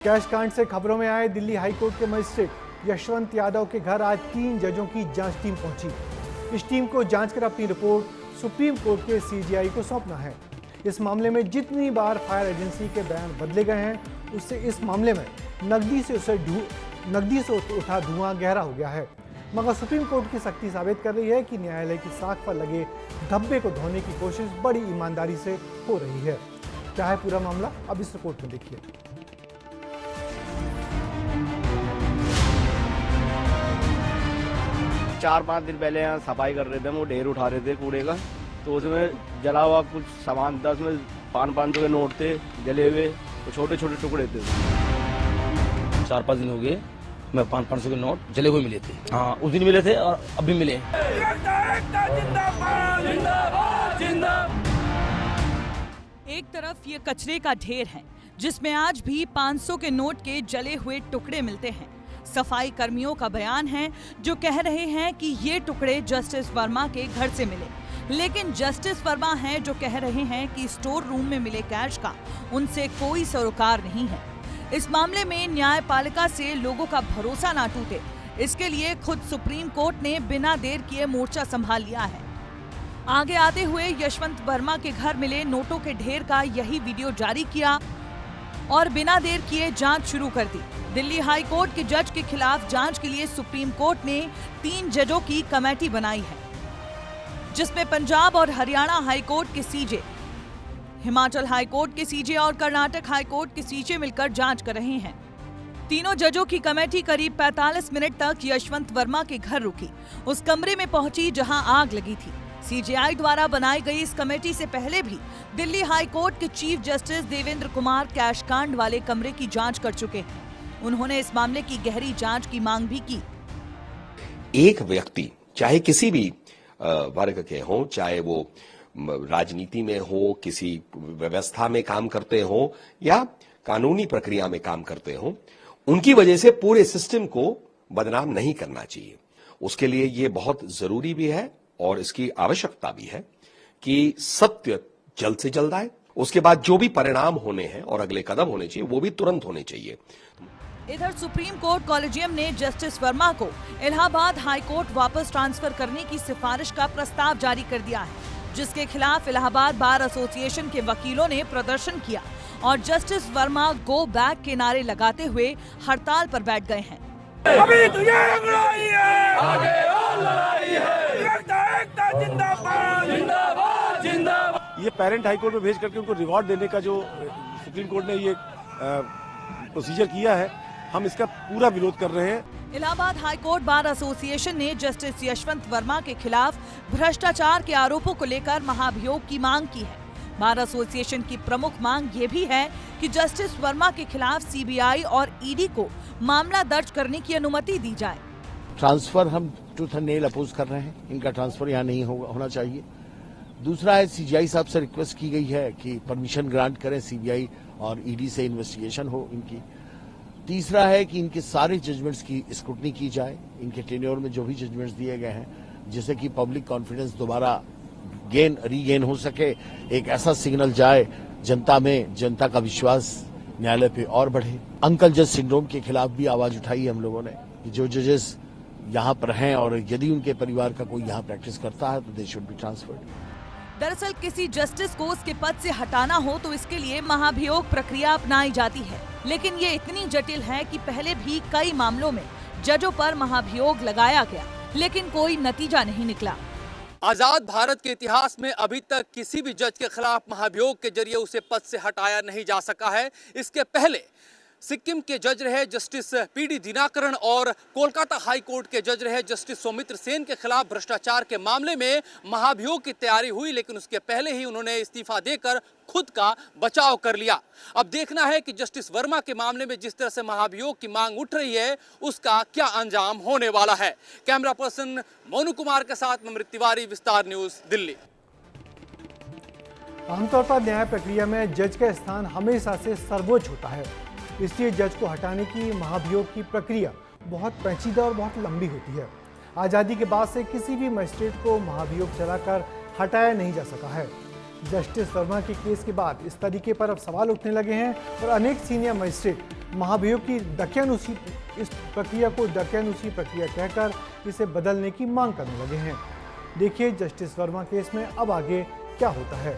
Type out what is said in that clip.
Cash कांड से खबरों में आए दिल्ली हाईकोर्ट के मजिस्ट्रेट यशवंत यादव के घर आज 3 जजों की जांच टीम पहुंची। इस टीम को जांच कर अपनी रिपोर्ट सुप्रीम कोर्ट के सीजीआई को सौंपना है। इस मामले में जितनी बार फायर एजेंसी के बयान बदले गए हैं, उससे इस मामले में नकदी से उठा धुआं गहरा हो गया है। मगर सुप्रीम कोर्ट की सख्ती साबित कर रही है कि न्यायालय की साख पर लगे धब्बे को धोने की कोशिश बड़ी ईमानदारी से हो रही है। क्या है पूरा मामला, अब इस रिपोर्ट में देखिए। 4-5 दिन पहले यहाँ सफाई कर रहे थे, वो ढेर उठा रहे थे कूड़े का, तो उसमें जला हुआ कुछ सामान था, उसमें 500 के नोट थे जले हुए, तो छोटे छोटे टुकड़े थे। 4-5 दिन हो गए, मैं 500 के नोट जले हुए मिले थे। हाँ, उस दिन मिले थे और अब भी मिले। एक तरफ ये कचरे का ढेर है जिसमें आज भी 500 के नोट के जले हुए टुकड़े मिलते हैं। सफाई कर्मियों का बयान है जो कह रहे हैं कि ये टुकड़े जस्टिस वर्मा के घर से मिले, लेकिन जस्टिस वर्मा हैं जो कह रहे हैं कि स्टोर रूम में मिले कैश का उनसे कोई सरोकार नहीं है। इस मामले में न्यायपालिका से लोगों का भरोसा ना टूटे, इसके लिए खुद सुप्रीम कोर्ट ने बिना देर किए मोर्चा संभाल लिया है। आगे आते हुए यशवंत वर्मा के घर मिले नोटों के ढेर का यही वीडियो जारी किया और बिना देर किए जांच शुरू कर दी। दिल्ली हाई कोर्ट के जज के खिलाफ जांच के लिए सुप्रीम कोर्ट ने 3 जजों की कमेटी बनाई है, जिसमें पंजाब और हरियाणा हाई कोर्ट के सीजे, हिमाचल हाई कोर्ट के सीजे और कर्नाटक हाई कोर्ट के सीजे मिलकर जांच कर रहे हैं। तीनों जजों की कमेटी करीब 45 मिनट तक यशवंत वर्मा के घर रुकी, उस कमरे में पहुंची जहां आग लगी थी। सीजीआई द्वारा बनाई गई इस कमेटी से पहले भी दिल्ली हाई कोर्ट के chief justice Devendra Kumar cash कांड वाले कमरे की जांच कर चुके हैं। उन्होंने इस मामले की गहरी जांच की मांग भी की। एक व्यक्ति चाहे किसी भी वर्ग के हो, चाहे वो राजनीति में हो, किसी व्यवस्था में काम करते हो या कानूनी प्रक्रिया में काम करते हो, उनकी वजह से पूरे सिस्टम को बदनाम नहीं करना चाहिए। उसके लिए ये बहुत जरूरी भी है और इसकी आवश्यकता भी है कि सत्य जल्द से जल्द आए। उसके बाद जो भी परिणाम होने हैं और अगले कदम होने चाहिए वो भी तुरंत होने चाहिए। इधर सुप्रीम कोर्ट कॉलेजियम ने जस्टिस वर्मा को इलाहाबाद हाई कोर्ट वापस ट्रांसफर करने की सिफारिश का प्रस्ताव जारी कर दिया है, जिसके खिलाफ इलाहाबाद बार एसोसिएशन के वकीलों ने प्रदर्शन किया और जस्टिस वर्मा गो बैक के नारे लगाते हुए हड़ताल पर बैठ गए हैं। अभी तो ये लड़ाई है, आगे और लड़ाई है, एकता जिंदाबाद जिंदाबाद जिंदाबाद। ये पेरेंट हाई कोर्ट में भेज करके उनको रिवॉर्ड देने का जो सुप्रीम कोर्ट ने ये प्रोसीजर किया है, हम इसका पूरा विरोध कर रहे हैं। Allahabad high court bar association ने जस्टिस यशवंत वर्मा के खिलाफ भ्रष्टाचार के आरोपों को लेकर महाभियोग की मांग की है। बार एसोसिएशन की प्रमुख मांग ये भी है कि जस्टिस वर्मा के खिलाफ सीबीआई और ईडी को मामला दर्ज करने की अनुमति दी जाए। ट्रांसफर हम टूथ एंड नेल अपोज कर रहे हैं, इनका ट्रांसफर यहाँ नहीं होना चाहिए। दूसरा है सीजीआई साहब से रिक्वेस्ट की गई है कि परमिशन ग्रांट करें सीबीआई और ईडी से इन्वेस्टिगेशन हो इनकी। तीसरा है कि इनके सारे जजमेंट्स की स्क्रूटनी की जाए, इनके टेन्योर में जो भी जजमेंट्स दिए गए हैं, जिससे कि पब्लिक कॉन्फिडेंस दोबारा रीगेन हो सके, एक ऐसा सिग्नल जाए जनता में, जनता का विश्वास न्यायालय पे और बढ़े। अंकल जज सिंड्रोम के खिलाफ भी आवाज उठाई हम लोगों ने कि जो जजेस यहाँ पर हैं और यदि उनके परिवार का कोई यहाँ प्रैक्टिस करता है तो दे शुड बी ट्रांसफर्ड। दरअसल किसी जस्टिस को उसके पद से हटाना हो तो इसके लिए महाभियोग प्रक्रिया अपनाई जाती है, लेकिन ये इतनी जटिल है कि पहले भी कई मामलों में जजों पर महाभियोग लगाया गया, लेकिन कोई नतीजा नहीं निकला। आजाद भारत के इतिहास में अभी तक किसी भी जज के खिलाफ महाभियोग के जरिए उसे पद से हटाया नहीं जा सका है। इसके पहले सिक्किम के जज रहे जस्टिस पीडी दिनाकरण और कोलकाता हाई कोर्ट के जज रहे जस्टिस सौमित्र सेन के खिलाफ भ्रष्टाचार के मामले में महाभियोग की तैयारी हुई, लेकिन उसके पहले ही उन्होंने इस्तीफा देकर खुद का बचाव कर लिया। अब देखना है कि जस्टिस वर्मा के मामले में जिस तरह से महाभियोग की मांग उठ रही है उसका क्या अंजाम होने वाला है। कैमरा पर्सन मोनू कुमार के साथ अमृत तिवारी, विस्तार न्यूज, दिल्ली। आमतौर पर न्याय प्रक्रिया में जज का स्थान हमेशा से सर्वोच्च होता है, इसलिए जज को हटाने की महाभियोग की प्रक्रिया बहुत पेचीदा और बहुत लंबी होती है। आज़ादी के बाद से किसी भी मजिस्ट्रेट को महाभियोग चलाकर हटाया नहीं जा सका है। जस्टिस वर्मा के केस के बाद इस तरीके पर अब सवाल उठने लगे हैं और अनेक सीनियर मजिस्ट्रेट महाभियोग की इस प्रक्रिया को दकियानुसी प्रक्रिया कहकर इसे बदलने की मांग करने लगे हैं। देखिए जस्टिस वर्मा केस में अब आगे क्या होता है।